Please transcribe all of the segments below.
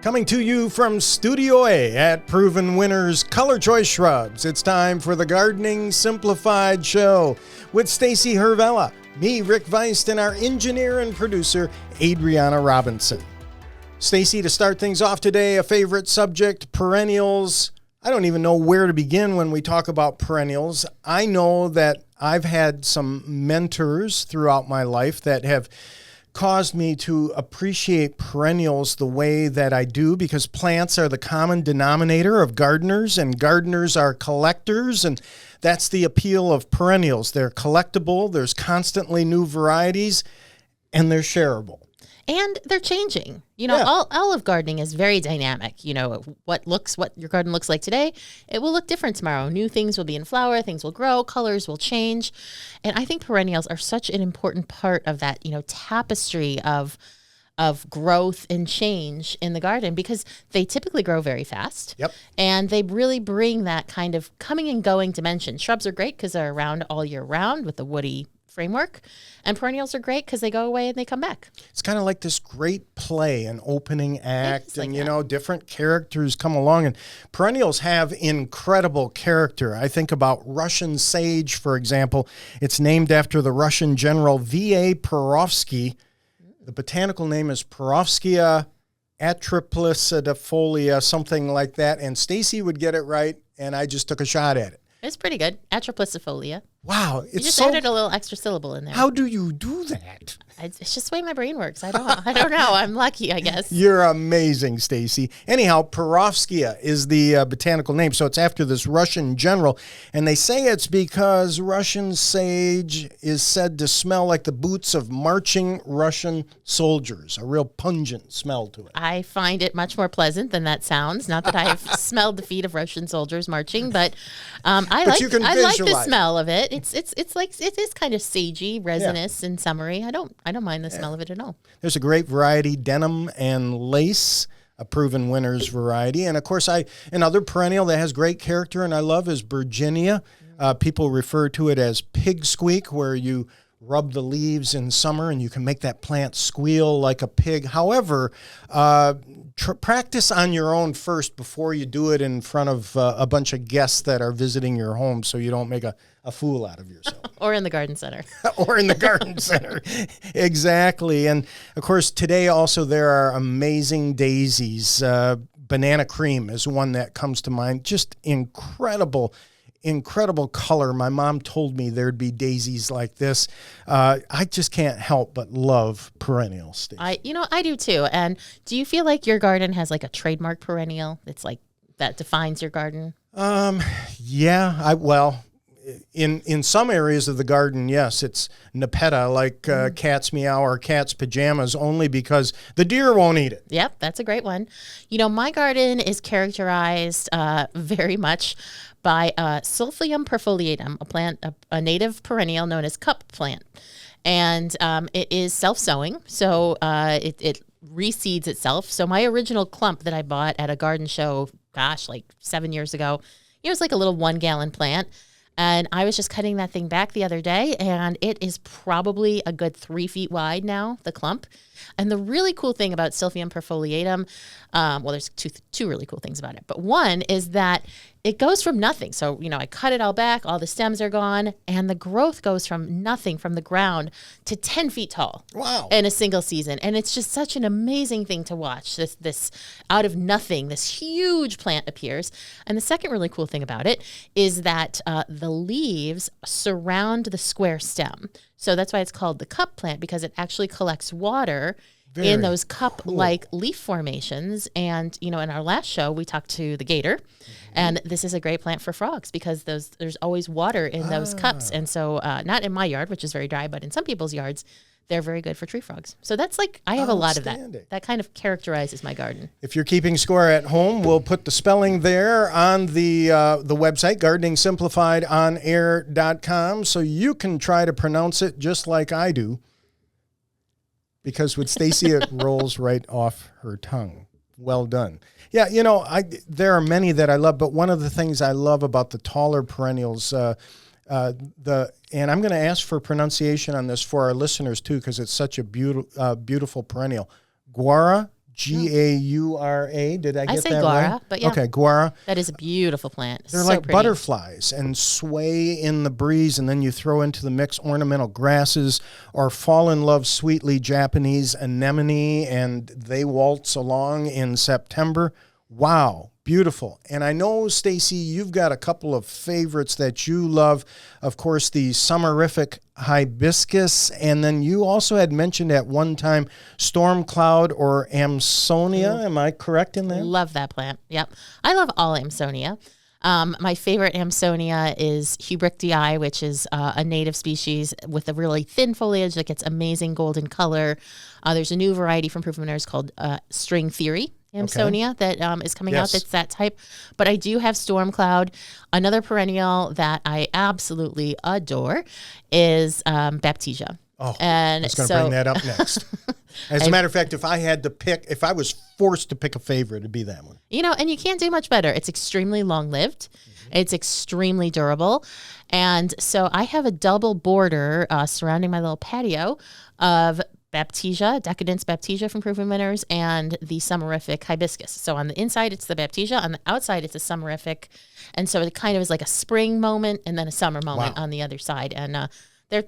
Coming to you from Studio A at Proven Winners Color Choice Shrubs, it's time for the Gardening Simplified show with Stacey Hervella, me, Rick Weist, and our engineer and producer, Adriana Robinson. Stacey, to start things off today, a favorite subject, perennials. I don't even know where to begin when we talk about perennials. I know that I've had some mentors throughout my life that have caused me to appreciate perennials the way that I do, because plants are the common denominator of gardeners, and gardeners are collectors, and that's the appeal of perennials. They're collectible, there's constantly new varieties, and they're shareable. And they're changing. You know, all of gardening is very dynamic. You know, what your garden looks like today, it will look different tomorrow. New things will be in flower, things will grow, colors will change. And I think perennials are such an important part of that, tapestry of growth and change in the garden, because they typically grow very fast. Yep. And they really bring that kind of coming and going dimension. Shrubs are great because they're around all year round with the woody framework, and perennials are great because they go away and they come back. It's kind of like this great play, an opening act, and different characters come along, and perennials have incredible character. I think about Russian sage, for example. It's named after the Russian general V.A. Perovsky. The botanical name is Perovskia atriplicitifolia, something like that, and Stacey would get it right, and I just took a shot at it. It's pretty good. Atriplicitifolia. Wow. You just added a little extra syllable in there. How do you do that? It's just the way my brain works. I don't know. I'm lucky, I guess. You're amazing, Stacey. Anyhow, Perovskia is the botanical name, so it's after this Russian general, and they say it's because Russian sage is said to smell like the boots of marching Russian soldiers, a real pungent smell to it. I find it much more pleasant than that sounds. Not that I've smelled the feet of Russian soldiers marching, but I like the smell of it. It's like it is kind of sagey, resinous, and summery. I don't mind the smell of it at all. There's a great variety, denim and lace, a Proven Winners variety. And of course, another perennial that has great character and I love is Virginia. People refer to it as pig squeak, where you rub the leaves in summer and you can make that plant squeal like a pig. However, practice on your own first before you do it in front of a bunch of guests that are visiting your home, so you don't make a fool out of yourself. Or in the garden center. Or in the garden center. Exactly. And of course, today also there are amazing daisies. Banana cream is one that comes to mind. Just incredible color. My mom told me there'd be daisies like this. I just can't help but love perennials. I do too. And do you feel like your garden has like a trademark perennial? It's like that defines your garden? Yeah. In some areas of the garden, yes, it's Nepeta, like cat's meow or cat's pajamas, only because the deer won't eat it. Yep, that's a great one. My garden is characterized very much by Silphium perfoliatum, a plant, a native perennial known as cup plant. And it is self-sowing, so it reseeds itself. So my original clump that I bought at a garden show, like 7 years ago, it was like a little 1 gallon plant. And I was just cutting that thing back the other day, and it is probably a good 3 feet wide now, the clump. And the really cool thing about Silphium perfoliatum, there's two really cool things about it. But one is that it goes from nothing. So, I cut it all back, all the stems are gone, and the growth goes from nothing from the ground to 10 feet tall. Wow. In a single season. And it's just such an amazing thing to watch. This out of nothing, this huge plant appears. And the second really cool thing about it is that the leaves surround the square stem. So that's why it's called the cup plant, because it actually collects water in those cup-like leaf formations. And, in our last show, we talked to the gator, and this is a great plant for frogs because there's always water in those cups. And so not in my yard, which is very dry, but in some people's yards, they're very good for tree frogs. So that's I have a lot of that. That kind of characterizes my garden. If you're keeping score at home, we'll put the spelling there on the website, gardeningsimplifiedonair.com, so you can try to pronounce it just like I do. Because with Stacey, it rolls right off her tongue. Well done. Yeah, there are many that I love, but one of the things I love about the taller perennials, and I'm going to ask for pronunciation on this for our listeners too, because it's such a beautiful perennial. Guara Gaura. Did I get say that guara, right? but yeah. Okay, guara. That is a beautiful plant. They're so like pretty. butterflies and sway in the breeze, and then you throw into the mix ornamental grasses or fall in love sweetly Japanese anemone, and they waltz along in September. Wow, beautiful. And I know, Stacey, you've got a couple of favorites that you love. Of course, the summerific hibiscus, and then you also had mentioned at one time storm cloud or Amsonia. Am I correct in that? Love that plant. Yep. I love all Amsonia. My favorite Amsonia is Hubrichtii, which is a native species with a really thin foliage that gets amazing golden color. There's a new variety from Proven Winners called String Theory Amsonia that is coming out that's that type. But I do have Storm Cloud. Another perennial that I absolutely adore is Baptisia. Oh, and I was going to bring that up next. As a matter of fact, if I was forced to pick a favorite, it'd be that one. You know, and you can't do much better. It's extremely long-lived. It's extremely durable. And so I have a double border surrounding my little patio of Baptisia, Decadence Baptisia from Proven Winners, and the summerific hibiscus. So on the inside, it's the Baptisia. On the outside, it's a summerific. And so it kind of is like a spring moment and then a summer moment on the other side. And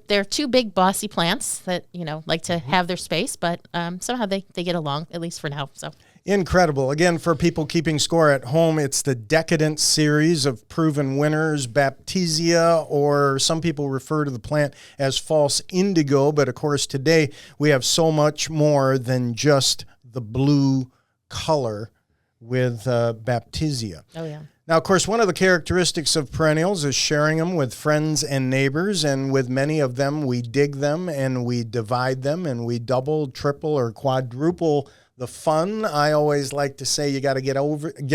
they're two big bossy plants that, you know, like to have their space, but somehow they get along, at least for now. So incredible. Again, for people keeping score at home, it's the Decadence series of Proven Winners, Baptisia, or some people refer to the plant as false indigo. But of course, today we have so much more than just the blue color with Baptisia. Oh, yeah. Now, of course, one of the characteristics of perennials is sharing them with friends and neighbors, and with many of them, we dig them and we divide them and we double, triple, or quadruple the fun. I always like to say you got to get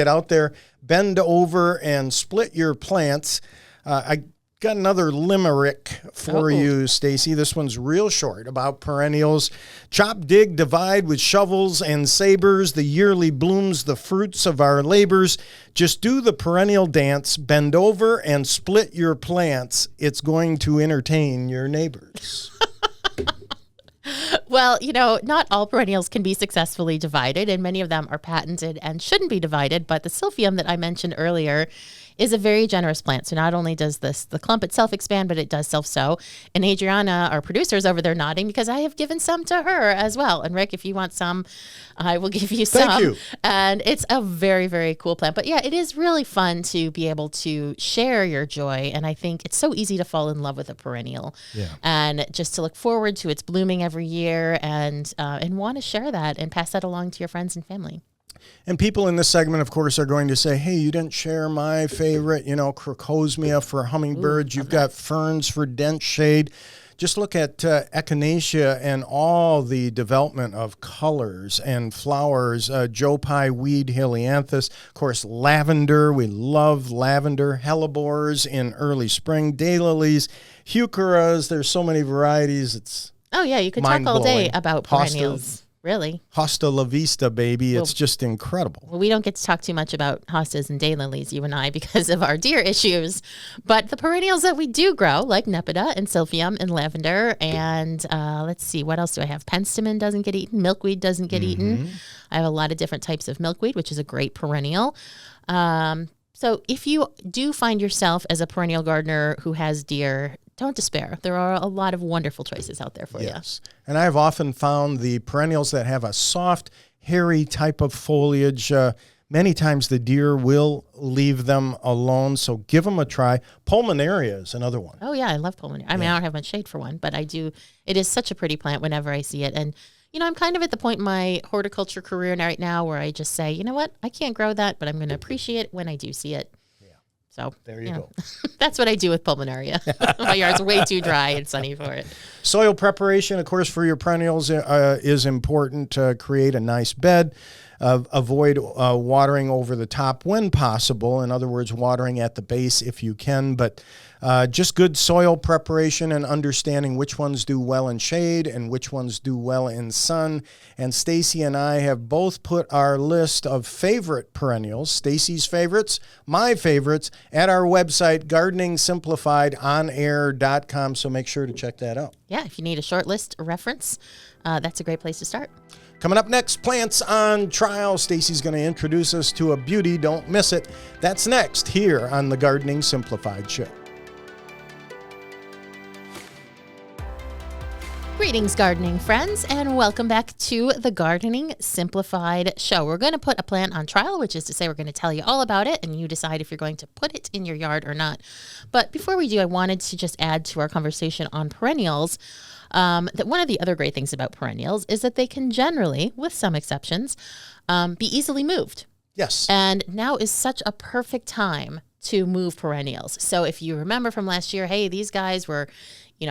out there, bend over, and split your plants. I got another limerick for you, Stacey. This one's real short about perennials. Chop, dig, divide with shovels and sabers. The yearly blooms, the fruits of our labors. Just do the perennial dance. Bend over and split your plants. It's going to entertain your neighbors. Well, you know, not all perennials can be successfully divided, and many of them are patented and shouldn't be divided. But the silphium that I mentioned earlier is a very generous plant. So not only does the clump itself expand, but it does self-sow. And Adriana, our producer, is over there nodding because I have given some to her as well. And Rick, if you want some, I will give you some. Thank you. And it's a very, very cool plant. But yeah, it is really fun to be able to share your joy. And I think it's so easy to fall in love with a perennial. Yeah. And just to look forward to its blooming every year and want to share that and pass that along to your friends and family. And people in this segment, of course, are going to say, hey, you didn't share my favorite, crocosmia for hummingbirds. You've got ferns for dense shade. Just look at echinacea and all the development of colors and flowers. Joe Pye weed, helianthus. Of course, lavender. We love lavender. Hellebores in early spring. Daylilies, heucheras. There's so many varieties. Oh, yeah. You could talk all day about perennials. Really? Hosta la vista, baby. It's just incredible. Well, we don't get to talk too much about hostas and daylilies, you and I, because of our deer issues. But the perennials that we do grow, like nepeta and silphium and lavender, and let's see, what else do I have? Penstemon doesn't get eaten. Milkweed doesn't get eaten. I have a lot of different types of milkweed, which is a great perennial. So if you do find yourself as a perennial gardener who has deer, don't despair. There are a lot of wonderful choices out there for you. Yes. And I've often found the perennials that have a soft, hairy type of foliage, many times the deer will leave them alone. So give them a try. Pulmonaria is another one. Oh, yeah. I love pulmonaria. I mean, I don't have much shade for one, but I do. It is such a pretty plant whenever I see it. And, I'm kind of at the point in my horticulture career right now where I just say, you know what? I can't grow that, but I'm going to appreciate it when I do see it. So there you go. That's what I do with pulmonaria. My yard's way too dry and sunny for it. Soil preparation, of course, for your perennials is important. Create a nice bed. Avoid watering over the top when possible. In other words, watering at the base if you can. But just good soil preparation and understanding which ones do well in shade and which ones do well in sun. And Stacey and I have both put our list of favorite perennials, Stacey's favorites, my favorites, at our website, gardeningsimplifiedonair.com. So make sure to check that out. Yeah, if you need a short list reference, that's a great place to start. Coming up next, plants on trial. Stacey's going to introduce us to a beauty. Don't miss it. That's next here on the Gardening Simplified Show. Greetings, gardening friends, and welcome back to the Gardening Simplified Show. We're going to put a plant on trial, which is to say we're going to tell you all about it, and you decide if you're going to put it in your yard or not. But before we do, I wanted to just add to our conversation on perennials that one of the other great things about perennials is that they can generally, with some exceptions, be easily moved. Yes. And now is such a perfect time to move perennials. So if you remember from last year, hey, these guys were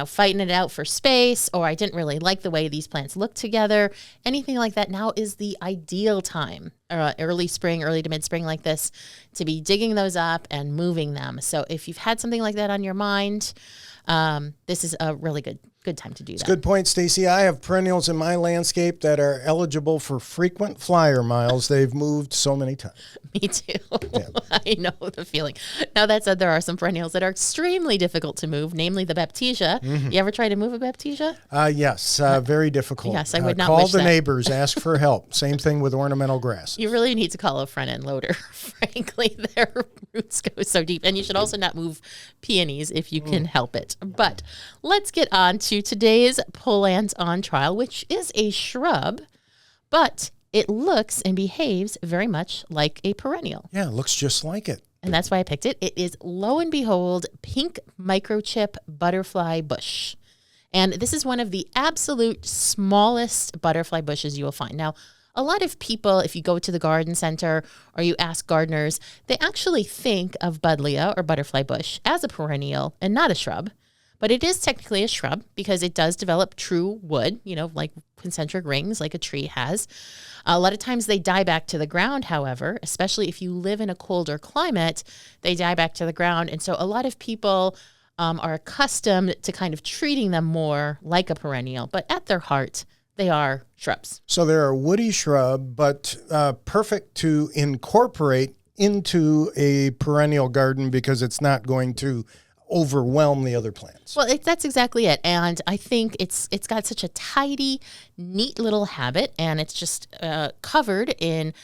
fighting it out for space, or I didn't really like the way these plants look together, anything like that, now is the ideal time, early spring, early to mid-spring like this, to be digging those up and moving them. So if you've had something like that on your mind, this is a really good time to do that. Good point, Stacey. I have perennials in my landscape that are eligible for frequent flyer miles. They've moved so many times. Me too. Yeah. I know the feeling. Now, that said, there are some perennials that are extremely difficult to move, namely the baptisia. Mm-hmm. You ever try to move a baptisia? Yes, very difficult. Yes, I would not call wish the that. neighbors, ask for help. Same thing with ornamental grass. You really need to call a front-end loader. Frankly, their roots go so deep. And you should also not move peonies if you can help it. But let's get on to today's plant on trial, which is a shrub, but it looks and behaves very much like a perennial. Yeah, it looks just like it. And that's why I picked it. It is, lo and behold, pink microchip butterfly bush. And this is one of the absolute smallest butterfly bushes you will find. Now, a lot of people, if you go to the garden center or you ask gardeners, they actually think of buddleia or butterfly bush as a perennial and not a shrub. But it is technically a shrub because it does develop true wood, like concentric rings like a tree has. A lot of times they die back to the ground, however, especially if you live in a colder climate, they die back to the ground. And so a lot of people are accustomed to kind of treating them more like a perennial, but at their heart, they are shrubs. So they're a woody shrub, but perfect to incorporate into a perennial garden because it's not going to overwhelm the other plants. Well, that's exactly it. And I think it's got such a tidy, neat little habit, and it's just covered in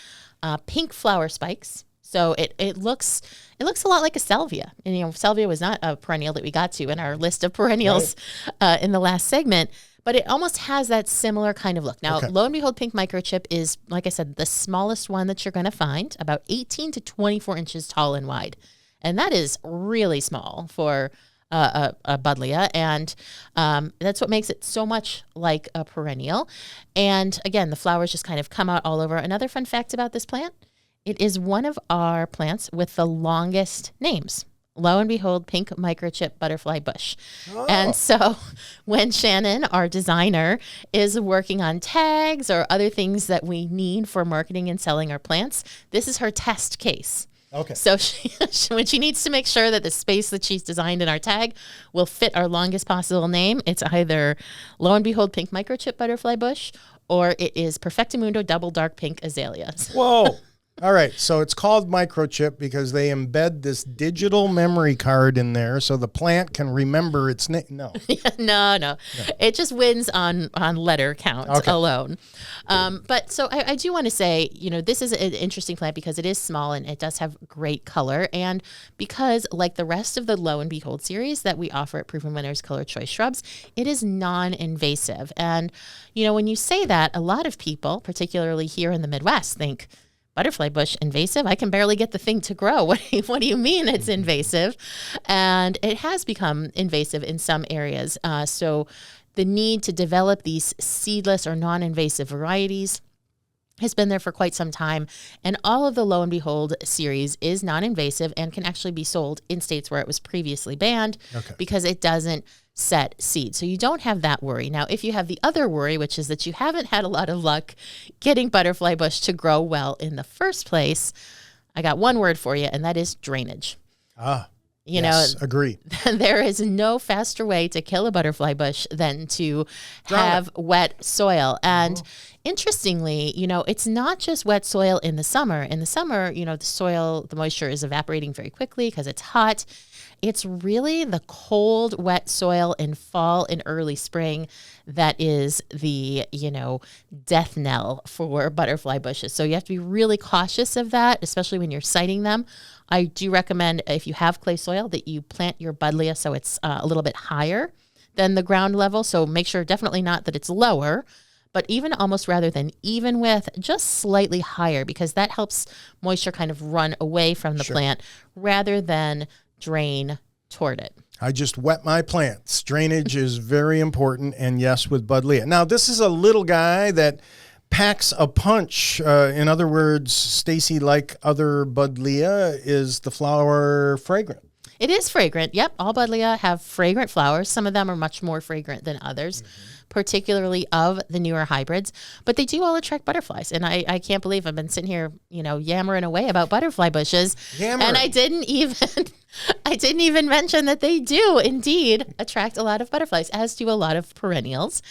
pink flower spikes. So it looks a lot like a salvia. And salvia was not a perennial that we got to in our list of perennials in the last segment, but it almost has that similar kind of look. Now, lo and behold, pink microchip is, like I said, the smallest one that you're going to find, about 18 to 24 inches tall and wide. And that is really small for a buddleia, and that's what makes it so much like a perennial. And again, the flowers just kind of come out all over. Another fun fact about this plant, it is one of our plants with the longest names. Lo and behold, pink microchip butterfly bush. Oh. And so when Shannon, our designer, is working on tags or other things that we need for marketing and selling our plants, this is her test case. Okay. So when she needs to make sure that the space that she's designed in our tag will fit our longest possible name, it's either, lo and behold, pink microchip butterfly bush, or it is Perfectamundo double dark pink azaleas. Whoa. All right. So it's called microchip because they embed this digital memory card in there so the plant can remember its name. No. No. It just wins on letter count alone. But so I do want to say, this is an interesting plant because it is small and it does have great color. And because, like the rest of the Lo and Behold series that we offer at Proven Winners Color Choice Shrubs, it is non-invasive. And, when you say that, a lot of people, particularly here in the Midwest, think, butterfly bush invasive? I can barely get the thing to grow. What do you mean it's invasive? And it has become invasive in some areas. So the need to develop these seedless or non-invasive varieties has been there for quite some time. And all of the Lo and Behold series is non-invasive and can actually be sold in states where it was previously banned because it doesn't set seed. So you don't have that worry. Now, if you have the other worry, which is that you haven't had a lot of luck getting butterfly bush to grow well in the first place, I got one word for you, and that is drainage. Yes, agree. There is no faster way to kill a butterfly bush than to have wet soil. And interestingly, it's not just wet soil in the summer. In the summer, the moisture is evaporating very quickly because it's hot. It's really the cold, wet soil in fall and early spring that is the, death knell for butterfly bushes. So you have to be really cautious of that, especially when you're siting them. I do recommend, if you have clay soil, that you plant your buddleia so it's a little bit higher than the ground level. So make sure definitely not that it's lower, but even almost rather than even with, just slightly higher, because that helps moisture kind of run away from the plant rather than drain toward it. I just wet my plants. Drainage is very important, and yes, with buddleia. Now, this is a little guy that packs a punch. In other words, Stacey, like other buddleia, is the flower fragrant? It is fragrant. Yep. All buddleia have fragrant flowers. Some of them are much more fragrant than others, particularly of the newer hybrids, but they do all attract butterflies. And I can't believe I've been sitting here, yammering away about butterfly bushes. And I didn't even mention that they do indeed attract a lot of butterflies, as do a lot of perennials.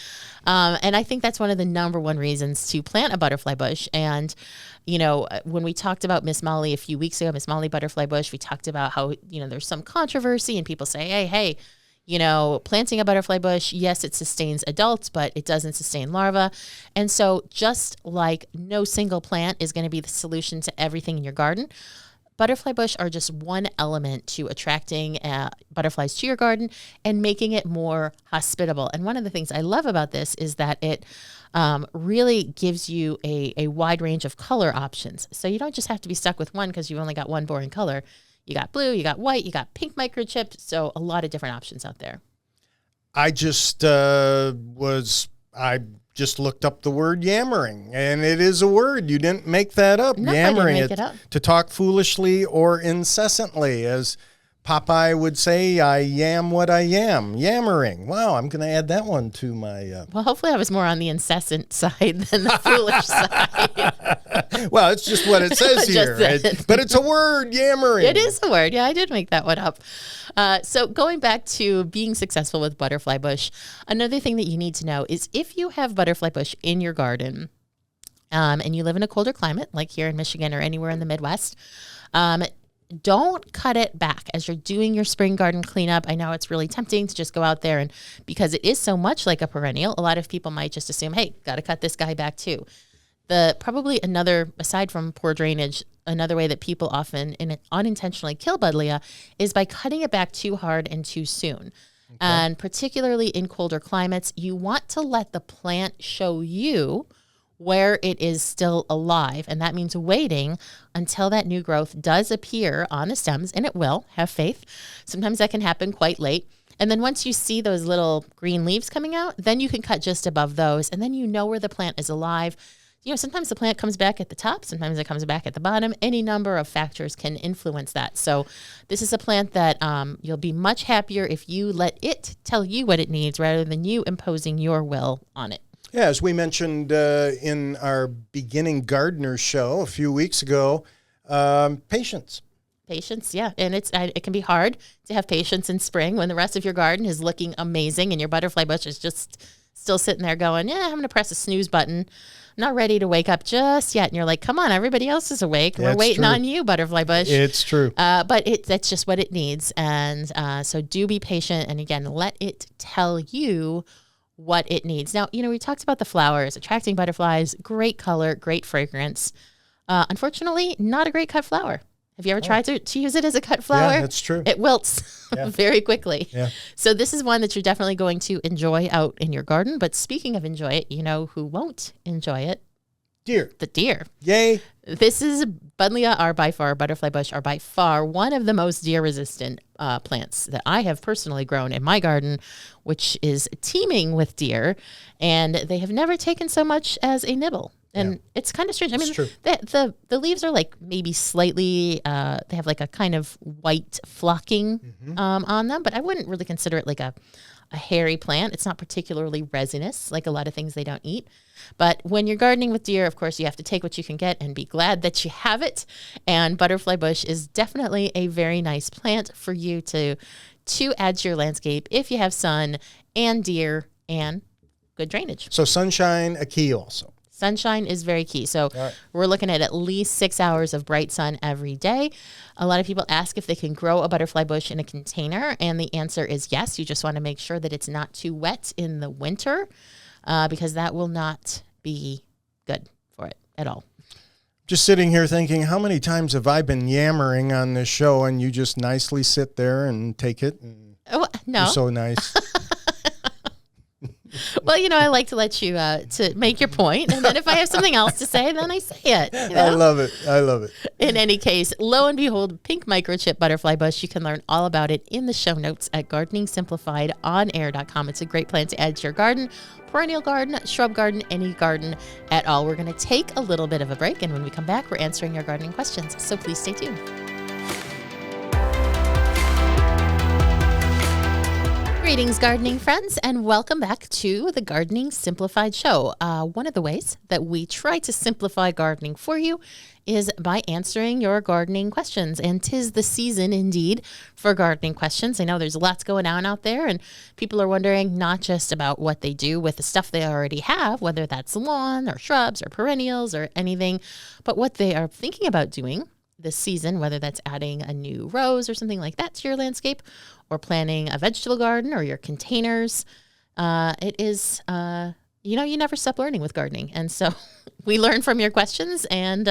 And I think that's one of the number one reasons to plant a butterfly bush. And when we talked about Miss Molly a few weeks ago, Miss Molly butterfly bush, we talked about how, there's some controversy and people say, hey, planting a butterfly bush, yes, it sustains adults, but it doesn't sustain larvae. And so just like no single plant is going to be the solution to everything in your garden, butterfly bush are just one element to attracting butterflies to your garden and making it more hospitable. And one of the things I love about this is that it really gives you a wide range of color options. So you don't just have to be stuck with one because you've only got one boring color. You got blue, you got white, you got pink microchipped. So a lot of different options out there. I just looked up the word yammering, and it is a word. You didn't make that up. No, yammering, I didn't make it up. To talk foolishly or incessantly. As Popeye would say, I yam what I yam. Yammering. Wow, I'm going to add that one to my... Well, hopefully I was more on the incessant side than the foolish side. Well, it's just what it says here. But it's a word, yammering. It is a word. Yeah, I did make that one up. So going back to being successful with butterfly bush, another thing that you need to know is if you have butterfly bush in your garden and you live in a colder climate, like here in Michigan or anywhere in the Midwest, don't cut it back as you're doing your spring garden cleanup. I know it's really tempting to just go out there, and because it is so much like a perennial, a lot of people might just assume, hey, got to cut this guy back too. Probably another, aside from poor drainage, another way that people often unintentionally kill buddleia is by cutting it back too hard and too soon. Okay. And particularly in colder climates, you want to let the plant show you where it is still alive. And that means waiting until that new growth does appear on the stems, and it will. Have faith. Sometimes that can happen quite late. And then once you see those little green leaves coming out, then you can cut just above those, and then you know where the plant is alive. Sometimes the plant comes back at the top, sometimes it comes back at the bottom. Any number of factors can influence that. So this is a plant that you'll be much happier if you let it tell you what it needs rather than you imposing your will on it. Yeah, as we mentioned in our beginning gardener show a few weeks ago, patience. Patience, yeah. And it can be hard to have patience in spring when the rest of your garden is looking amazing and your butterfly bush is just still sitting there going, I'm going to press a snooze button. Not ready to wake up just yet. And you're like, come on, everybody else is awake. We're waiting on you, butterfly bush. It's true. But that's just what it needs. And so do be patient. And again, let it tell you what it needs. Now, we talked about the flowers, attracting butterflies, great color, great fragrance. Unfortunately, not a great cut flower. Have you ever tried to use it as a cut flower? Yeah, that's true. It wilts very quickly. Yeah. So this is one that you're definitely going to enjoy out in your garden. But speaking of enjoy it, who won't enjoy it? Deer. The deer. Yay. This is butterfly bush are by far one of the most deer-resistant plants that I have personally grown in my garden, which is teeming with deer, and they have never taken so much as a nibble. And it's kind of strange. I mean, the leaves are like maybe slightly, they have like a kind of white flocking on them, but I wouldn't really consider it like a hairy plant. It's not particularly resinous, like a lot of things they don't eat. But when you're gardening with deer, of course, you have to take what you can get and be glad that you have it. And butterfly bush is definitely a very nice plant for you to add to your landscape if you have sun and deer and good drainage. So sunshine, a key also. Sunshine is very key. So right. We're looking at least 6 hours of bright sun every day. A lot of people ask if they can grow a butterfly bush in a container, and the answer is yes. You just want to make sure that it's not too wet in the winter because that will not be good for it at all. Just sitting here thinking, how many times have I been yammering on this show and you just nicely sit there and take it? And no. You're so nice. Well, I like to let you to make your point, and then if I have something else to say, then I say it. I love it. I love it. In any case, lo and behold, pink microchip butterfly bush. You can learn all about it in the show notes at gardeningsimplifiedonair.com. It's a great plant to add to your garden, perennial garden, shrub garden, any garden at all. We're going to take a little bit of a break, and when we come back, we're answering your gardening questions. So please stay tuned. Greetings, gardening friends, and welcome back to the Gardening Simplified show. One of the ways that we try to simplify gardening for you is by answering your gardening questions. And 'tis the season indeed for gardening questions. I know there's lots going on out there, and people are wondering not just about what they do with the stuff they already have, whether that's lawn or shrubs or perennials or anything, but what they are thinking about doing this season, whether that's adding a new rose or something like that to your landscape, or planting a vegetable garden or your containers. It is, you never stop learning with gardening. And so we learn from your questions, and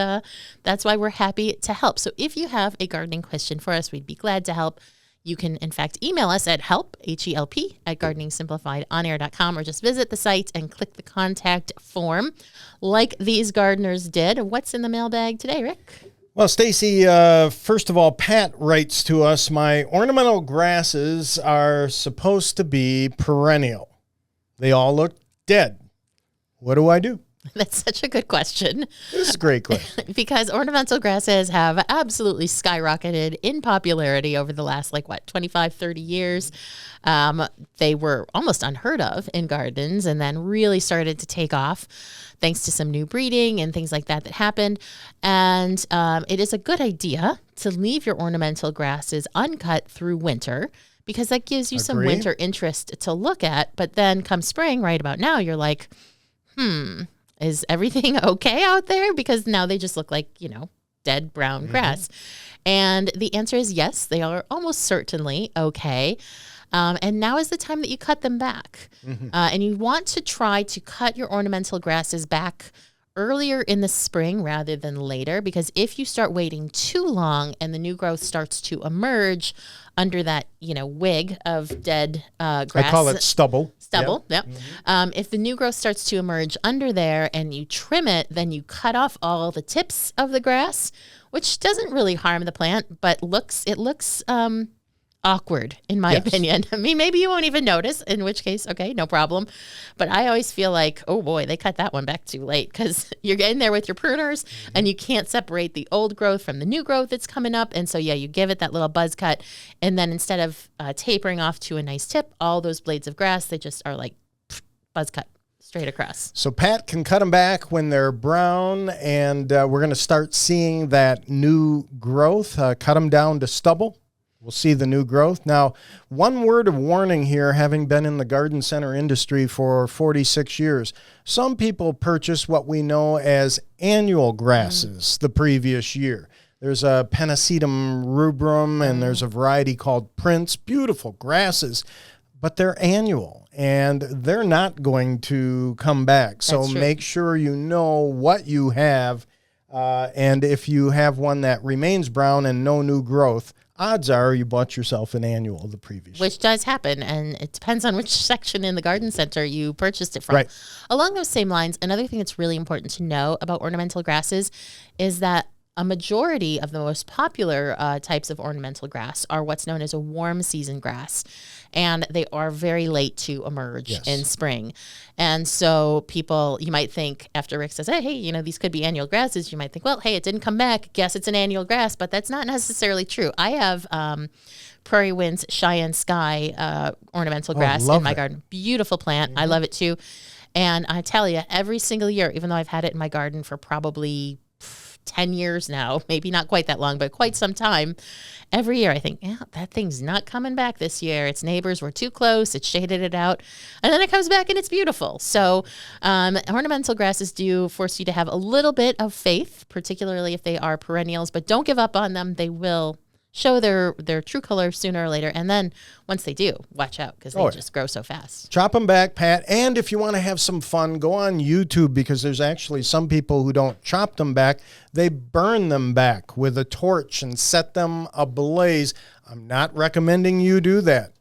that's why we're happy to help. So if you have a gardening question for us, we'd be glad to help. You can, in fact, email us at help, H-E-L-P, at gardeningsimplifiedonair.com, or just visit the site and click the contact form like these gardeners did. What's in the mailbag today, Rick? Well, Stacey, first of all, Pat writes to us, my ornamental grasses are supposed to be perennial. They all look dead. What do I do? That's such a good question. This is a great question. Because ornamental grasses have absolutely skyrocketed in popularity over the last, 25, 30 years. They were almost unheard of in gardens and then really started to take off thanks to some new breeding and things like that happened. And it is a good idea to leave your ornamental grasses uncut through winter, because that gives you some winter interest to look at. But then come spring, right about now, you're like, is everything okay out there? Because now they just look like, dead brown grass. And the answer is yes, they are almost certainly okay. And now is the time that you cut them back. And you want to try to cut your ornamental grasses back earlier in the spring rather than later, because if you start waiting too long and the new growth starts to emerge under that, wig of dead grass. I call it stubble. Yep. If the new growth starts to emerge under there and you trim it, then you cut off all the tips of the grass, which doesn't really harm the plant, but it looks awkward, in my opinion. I mean, maybe you won't even notice, in which case, okay, no problem. But I always feel like, oh boy, they cut that one back too late, because you're getting there with your pruners and you can't separate the old growth from the new growth that's coming up. And so, you give it that little buzz cut. And then instead of tapering off to a nice tip, all those blades of grass, they just are like buzz cut straight across. So Pat can cut them back when they're brown, and we're going to start seeing that new growth. Cut them down to stubble. We'll see the new growth. Now, one word of warning here, having been in the garden center industry for 46 years, some people purchase what we know as annual grasses the previous year. There's a Pennisetum rubrum, and there's a variety called Prince, beautiful grasses, but they're annual, and they're not going to come back. So make sure you know what you have, and if you have one that remains brown and no new growth, odds are you bought yourself an annual the previous year. Which does happen, and it depends on which section in the garden center you purchased it from. Right. Along those same lines, another thing that's really important to know about ornamental grasses is that a majority of the most popular types of ornamental grass are what's known as a warm season grass, and they are very late to emerge in spring. And so you might think, after Rick says, hey, these could be annual grasses, you might think, well, hey, it didn't come back, guess it's an annual grass, but that's not necessarily true. I have Prairie Wind's Cheyenne Sky ornamental grass in my garden. Beautiful plant. I love it too. And I tell you, every single year, even though I've had it in my garden for probably 10 years now, maybe not quite that long, but quite some time, every year I think, yeah, that thing's not coming back this year. Its neighbors were too close. It shaded it out. And then it comes back and it's beautiful. So ornamental grasses do force you to have a little bit of faith, particularly if they are perennials, but don't give up on them. They will show their true color sooner or later. And then once they do, watch out because they just grow so fast. Chop them back, Pat. And if you want to have some fun, go on YouTube because there's actually some people who don't chop them back. They burn them back with a torch and set them ablaze. I'm not recommending you do that.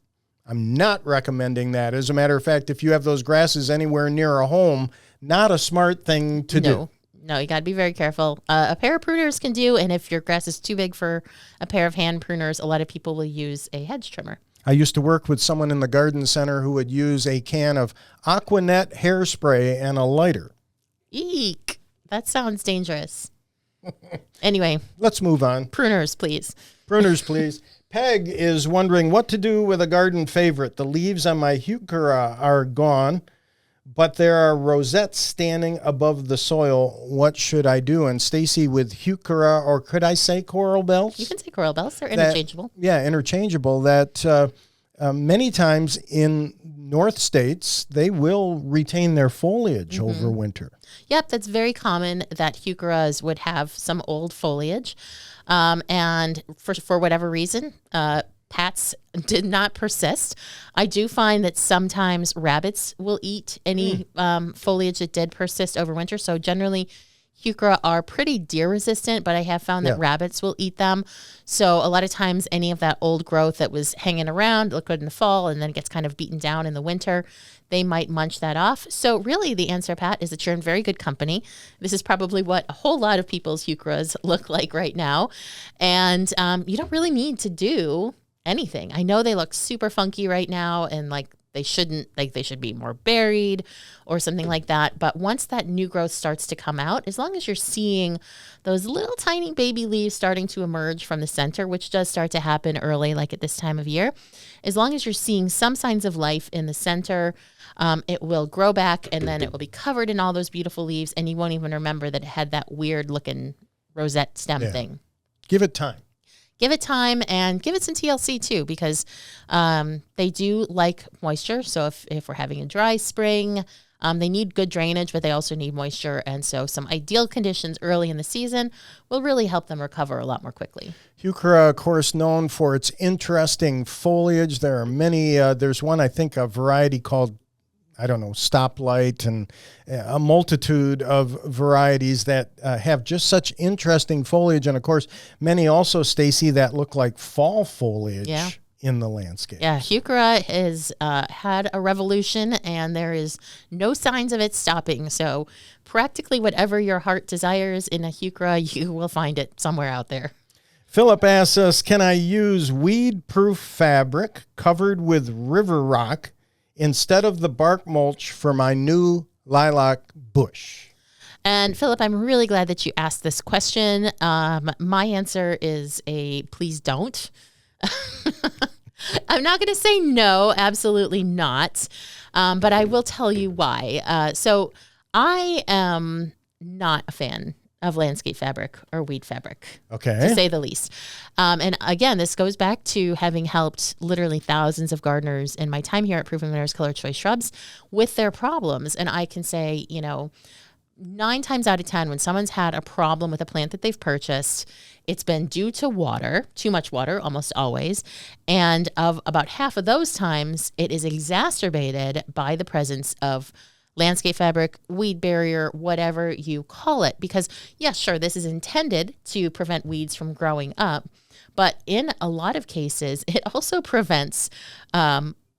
I'm not recommending that. As a matter of fact, if you have those grasses anywhere near a home, not a smart thing to do. No, you got to be very careful. A pair of pruners can do, and if your grass is too big for a pair of hand pruners, a lot of people will use a hedge trimmer. I used to work with someone in the garden center who would use a can of Aquanet hairspray and a lighter. Eek. That sounds dangerous. Anyway. Let's move on. Pruners, please. Pruners, please. Peg is wondering what to do with a garden favorite. The leaves on my heuchera are gone, but there are rosettes standing above the soil. What should I do? And Stacey, with heuchera, or could I say coral bells? You can say coral bells. They're interchangeable. Interchangeable. That many times in North States, they will retain their foliage over winter. Yep, that's very common that heucheras would have some old foliage. And for whatever reason, pats did not persist. I do find that sometimes rabbits will eat any foliage that did persist over winter. So generally, heuchera are pretty deer resistant, but I have found that rabbits will eat them. So a lot of times, any of that old growth that was hanging around, look good in the fall, and then gets kind of beaten down in the winter, they might munch that off. So really, the answer, Pat, is that you're in very good company. This is probably what a whole lot of people's heucheras look like right now. And you don't really need to do anything. I know they look super funky right now and they should be more buried or something like that. But once that new growth starts to come out, as long as you're seeing those little tiny baby leaves starting to emerge from the center, which does start to happen early, like at this time of year, as long as you're seeing some signs of life in the center, it will grow back and then it will be covered in all those beautiful leaves. And you won't even remember that it had that weird looking rosette stem thing. Give it time. Give it time and give it some TLC too, because they do like moisture. So if we're having a dry spring, they need good drainage, but they also need moisture. And so some ideal conditions early in the season will really help them recover a lot more quickly. Heuchera, of course, known for its interesting foliage. There are many. There's one, I think, a variety called, stoplight, and a multitude of varieties that have just such interesting foliage. And of course, many also, Stacey, that look like fall foliage in the landscape. Yeah, heuchera has had a revolution and there is no signs of it stopping. So practically whatever your heart desires in a heuchera, you will find it somewhere out there. Philip asks us, can I use weed-proof fabric covered with river rock instead of the bark mulch for my new lilac bush? And Philip, I'm really glad that you asked this question. My answer is please don't. I'm not going to say no, absolutely not. But I will tell you why. So I am not a fan of landscape fabric or weed fabric, to say the least. And again, this goes back to having helped literally thousands of gardeners in my time here at Proven Winners Color Choice Shrubs with their problems. And I can say, 9 times out of 10, when someone's had a problem with a plant that they've purchased, it's been due to water, too much water, almost always. And of about half of those times, it is exacerbated by the presence of landscape fabric, weed barrier, whatever you call it. Because, yes, sure, this is intended to prevent weeds from growing up. But in a lot of cases, it also prevents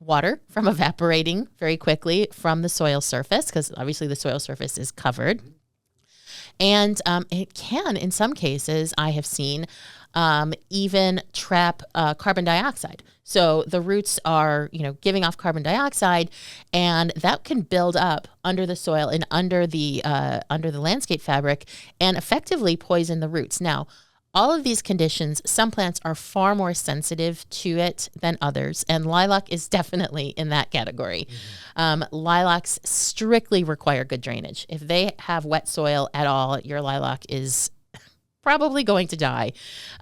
water from evaporating very quickly from the soil surface, because obviously the soil surface is covered. And it can, in some cases, I have seen, even trap carbon dioxide. So the roots are, giving off carbon dioxide, and that can build up under the soil and under the landscape fabric and effectively poison the roots. Now, all of these conditions, some plants are far more sensitive to it than others, and lilac is definitely in that category. Lilacs strictly require good drainage. If they have wet soil at all, your lilac is probably going to die,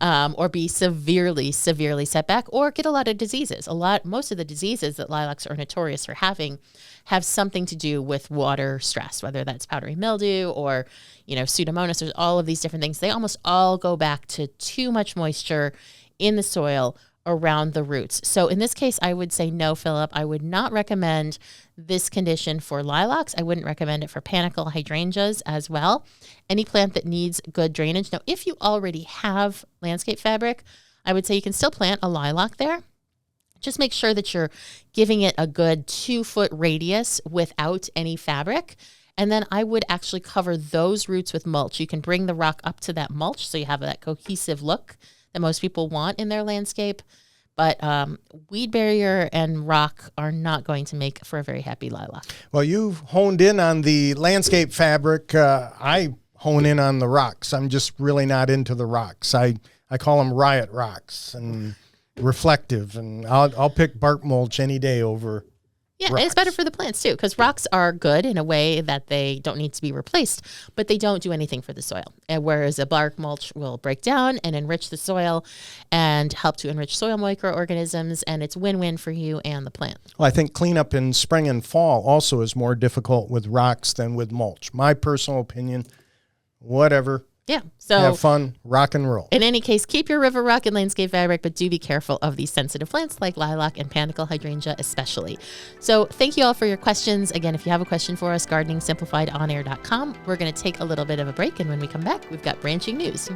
or be severely set back, or get a lot of diseases. Most of the diseases that lilacs are notorious for having have something to do with water stress, whether that's powdery mildew or, Pseudomonas. There's all of these different things. They almost all go back to too much moisture in the soil around the roots. So in this case, I would say no, Philip. I would not recommend this condition for lilacs. I wouldn't recommend it for panicle hydrangeas as well. Any plant that needs good drainage. Now, if you already have landscape fabric, I would say you can still plant a lilac there. Just make sure that you're giving it a good 2-foot radius without any fabric. And then I would actually cover those roots with mulch. You can bring the rock up to that mulch so you have that cohesive look that most people want in their landscape. But weed barrier and rock are not going to make for a very happy lilac. Well, you've honed in on the landscape fabric. I hone in on the rocks. I'm just really not into the rocks. I call them riot rocks and reflective. And I'll pick bark mulch any day over Yeah, rocks. and it's better for the plants too, because rocks are good in a way that they don't need to be replaced, but they don't do anything for the soil. And whereas a bark mulch will break down and enrich the soil and help to enrich soil microorganisms, and it's win-win for you and the plant. Well, I think cleanup in spring and fall also is more difficult with rocks than with mulch. My personal opinion, whatever. Yeah. So have fun, rock and roll. In any case, keep your river rock and landscape fabric, but do be careful of these sensitive plants like lilac and panicle hydrangea especially. So thank you all for your questions. Again, if you have a question for us, gardeningsimplifiedonair.com. We're going to take a little bit of a break, and when we come back, we've got branching news.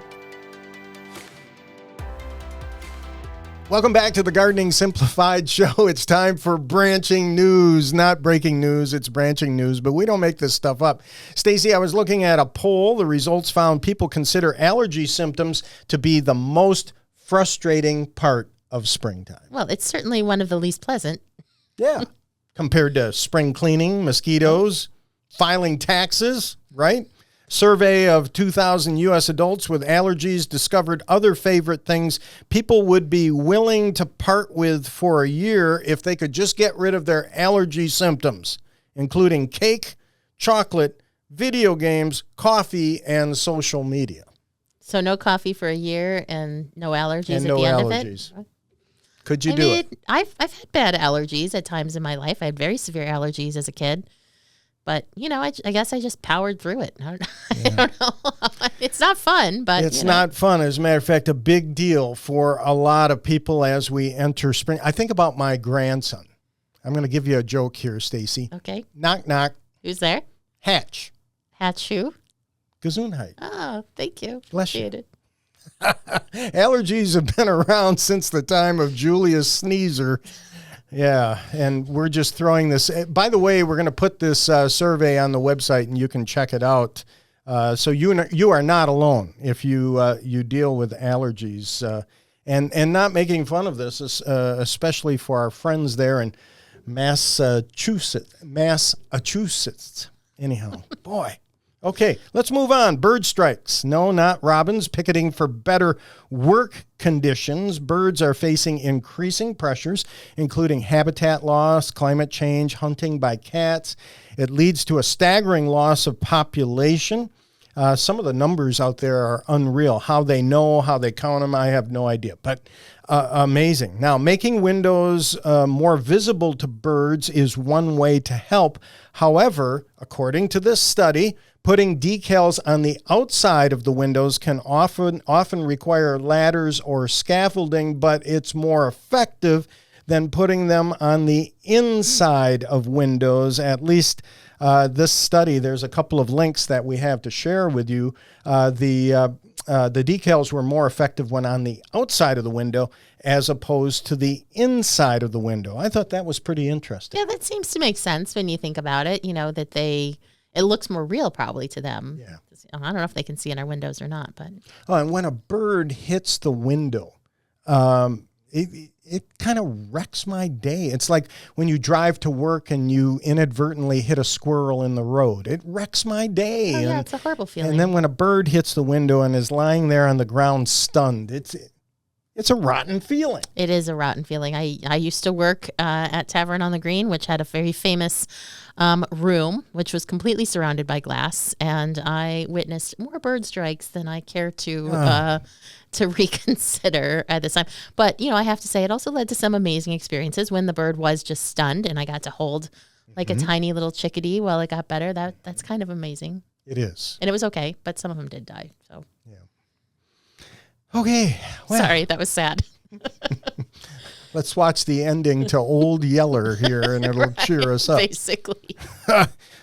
Welcome back to the Gardening Simplified show. It's time for branching news, not breaking news. It's branching news, but we don't make this stuff up. Stacey, I was looking at a poll. The results found people consider allergy symptoms to be the most frustrating part of springtime. Well, it's certainly one of the least pleasant. Yeah. Compared to spring cleaning, mosquitoes, filing taxes, right? Survey of 2,000 U.S. adults with allergies discovered other favorite things people would be willing to part with for a year if they could just get rid of their allergy symptoms, including cake, chocolate, video games, coffee, and social media. So no coffee for a year and no allergies And at no the end allergies. of it? Could you do it? I've had bad allergies at times in my life. I had very severe allergies as a kid. But, I guess I just powered through it. I don't know. It's not fun, but it's not fun. As a matter of fact, a big deal for a lot of people as we enter spring. I think about my grandson. I'm going to give you a joke here, Stacey. Okay. Knock, knock. Who's there? Hatch. Hatch who? Gesundheit. Oh, thank you. Bless you. Appreciate it. Allergies have been around since the time of Julius Sneezer. Yeah, and we're just throwing this. By the way, we're going to put this survey on the website, and you can check it out. So you are not alone if you deal with allergies, and not making fun of this, especially for our friends there in Massachusetts. Anyhow, boy. Okay, let's move on. Bird strikes. No, not robins. Picketing for better work conditions. Birds are facing increasing pressures, including habitat loss, climate change, hunting by cats. It leads to a staggering loss of population. Some of the numbers out there are unreal. How they know, how they count them, I have no idea. But amazing. Now, making windows more visible to birds is one way to help. However, according to this study, putting decals on the outside of the windows can often require ladders or scaffolding, but it's more effective than putting them on the inside of windows. At least this study, there's a couple of links that we have to share with you. The decals were more effective when on the outside of the window as opposed to the inside of the window. I thought that was pretty interesting. Yeah, that seems to make sense when you think about it, that it looks more real probably to them. Yeah. I don't know if they can see in our windows or not, but. Oh, and when a bird hits the window, it kind of wrecks my day. It's like when you drive to work and you inadvertently hit a squirrel in the road. It wrecks my day. Oh, yeah, it's a horrible feeling. And then when a bird hits the window and is lying there on the ground stunned, it's It's a rotten feeling. It is a rotten feeling. I used to work at Tavern on the Green, which had a very famous room, which was completely surrounded by glass, and I witnessed more bird strikes than I care to reconsider at this time. But, I have to say it also led to some amazing experiences when the bird was just stunned and I got to hold like a tiny little chickadee while it got better. That's kind of amazing. It is. And it was okay, but some of them did die. So. Yeah. Okay. Well, sorry, that was sad. let's watch the ending to Old Yeller here, and it'll cheer us up. Basically.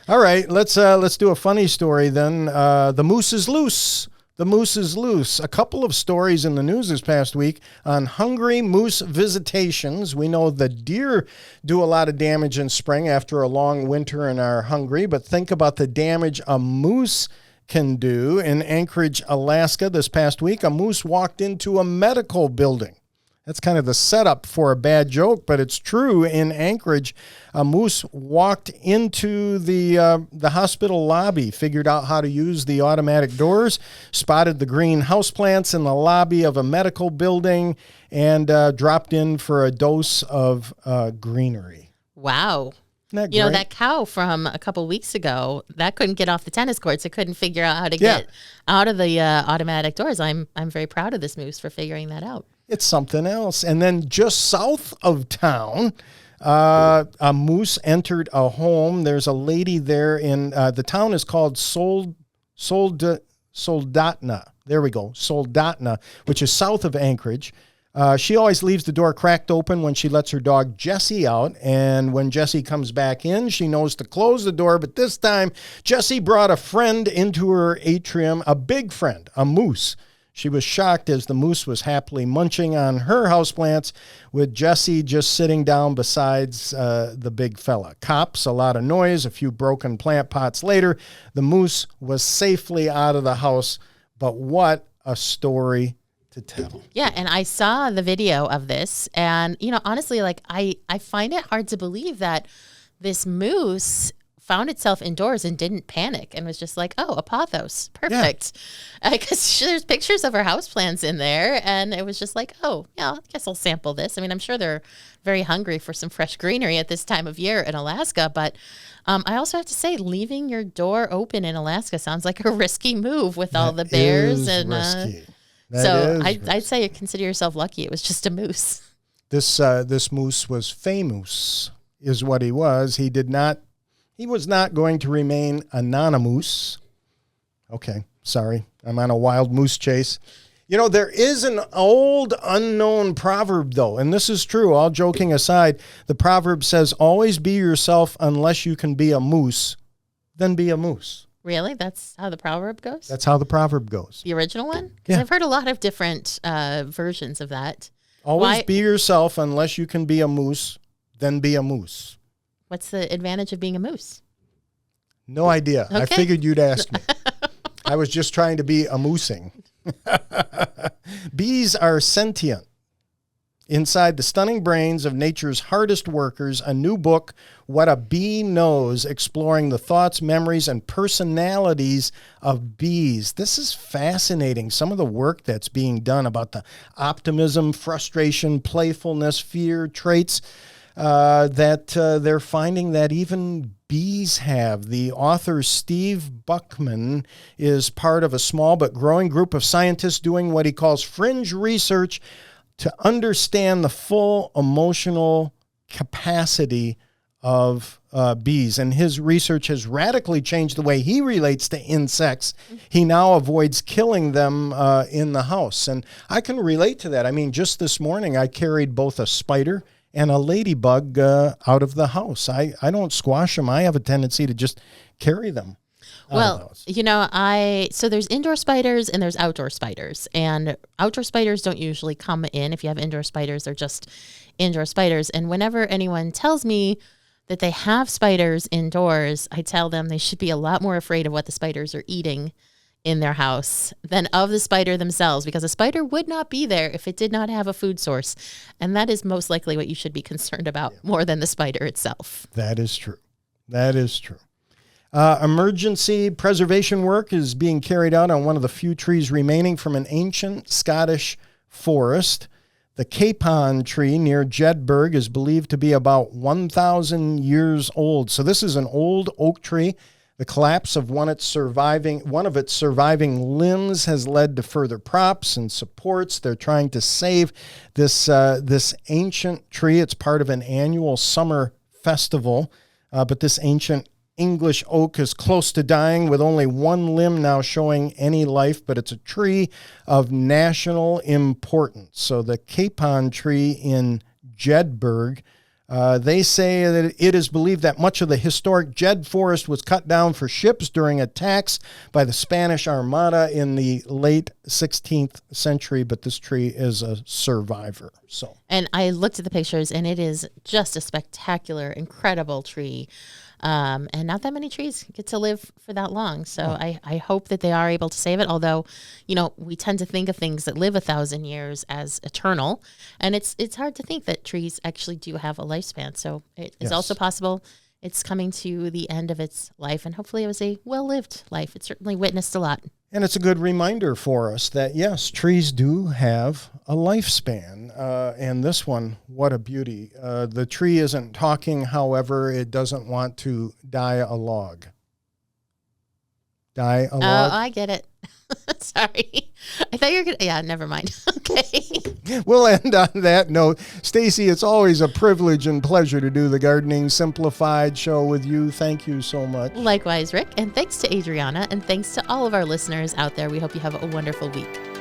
All right, let's do a funny story then. The moose is loose. The moose is loose. A couple of stories in the news this past week on hungry moose visitations. We know the deer do a lot of damage in spring after a long winter and are hungry, but think about the damage a moose can do. In Anchorage, Alaska this past week, a moose walked into a medical building. That's kind of the setup for a bad joke, but it's true. In Anchorage, a moose walked into the hospital lobby, figured out how to use the automatic doors, spotted the green houseplants in the lobby of a medical building, and dropped in for a dose of greenery. Wow. Isn't that great? That cow from a couple weeks ago, that couldn't get off the tennis courts. It couldn't figure out how to get out of the automatic doors. I'm very proud of this moose for figuring that out. It's something else. And then just south of town, a moose entered a home. There's a lady there in the town is called Soldotna. There we go, Soldotna, which is south of Anchorage. She always leaves the door cracked open when she lets her dog Jessie out. And when Jessie comes back in, she knows to close the door. But this time, Jessie brought a friend into her atrium, a big friend, a moose. She was shocked as the moose was happily munching on her houseplants with Jessie just sitting down besides the big fella. Cops, a lot of noise, a few broken plant pots later, the moose was safely out of the house. But what a story to tell. Yeah, and I saw the video of this, and, honestly, I find it hard to believe that this moose found itself indoors and didn't panic and was just like, oh, a pothos. Perfect. Because there's pictures of her houseplants in there, and it was just like, oh, yeah, I guess I'll sample this. I mean, I'm sure they're very hungry for some fresh greenery at this time of year in Alaska, but I also have to say, leaving your door open in Alaska sounds like a risky move with all the bears. And risky. So I'd say you consider yourself lucky. It was just a moose. This moose was famous, is what he was. He was not going to remain anonymous. Okay, sorry. I'm on a wild moose chase. There is an old unknown proverb, though, and this is true, all joking aside. The proverb says, always be yourself unless you can be a moose, then be a moose. Really? That's how the proverb goes? That's how the proverb goes. The original one? Because I've heard a lot of different versions of that. Always be yourself unless you can be a moose, then be a moose. What's the advantage of being a moose? No idea. Okay. I figured you'd ask me. I was just trying to be amusing. Bees are sentient. Inside the stunning brains of nature's hardest workers, a new book, What a Bee Knows, exploring the thoughts, memories, and personalities of bees. This is fascinating. Some of the work that's being done about the optimism, frustration, playfulness, fear, traits that they're finding that even bees have. The author Steve Buckman is part of a small but growing group of scientists doing what he calls fringe research to understand the full emotional capacity of bees. And his research has radically changed the way he relates to insects. He now avoids killing them in the house. And I can relate to that. I mean, just this morning, I carried both a spider and a ladybug out of the house. I don't squash them. I have a tendency to just carry them. Well, so there's indoor spiders and there's outdoor spiders. And outdoor spiders don't usually come in. If you have indoor spiders, they're just indoor spiders. And whenever anyone tells me that they have spiders indoors, I tell them they should be a lot more afraid of what the spiders are eating in their house than of the spider themselves, because a spider would not be there if it did not have a food source. And that is most likely what you should be concerned about more than the spider itself. That is true. That is true. Emergency preservation work is being carried out on one of the few trees remaining from an ancient Scottish forest. The capon tree near Jedburgh is believed to be about 1,000 years old. So this is an old oak tree. The collapse of one of its surviving limbs has led to further props and supports. They're trying to save this ancient tree. It's part of an annual summer festival, but this ancient English oak is close to dying with only one limb now showing any life, but it's a tree of national importance. So the capon tree in Jedburgh, they say that it is believed that much of the historic Jed forest was cut down for ships during attacks by the Spanish Armada in the late 16th century, but this tree is a survivor. And I looked at the pictures, and it is just a spectacular, incredible tree. And not that many trees get to live for that long. So I hope that they are able to save it. Although, we tend to think of things that live 1,000 years as eternal. And it's hard to think that trees actually do have a lifespan. So it's also possible it's coming to the end of its life. And hopefully it was a well-lived life. It certainly witnessed a lot. And it's a good reminder for us that, yes, trees do have a lifespan. And this one, what a beauty. The tree isn't talking, however, it doesn't want to die a log. Die a log? Oh, I get it. Sorry. I thought you were going to... Yeah, never mind. Okay. We'll end on that note. Stacey, it's always a privilege and pleasure to do the Gardening Simplified show with you. Thank you so much. Likewise, Rick. And thanks to Adriana. And thanks to all of our listeners out there. We hope you have a wonderful week.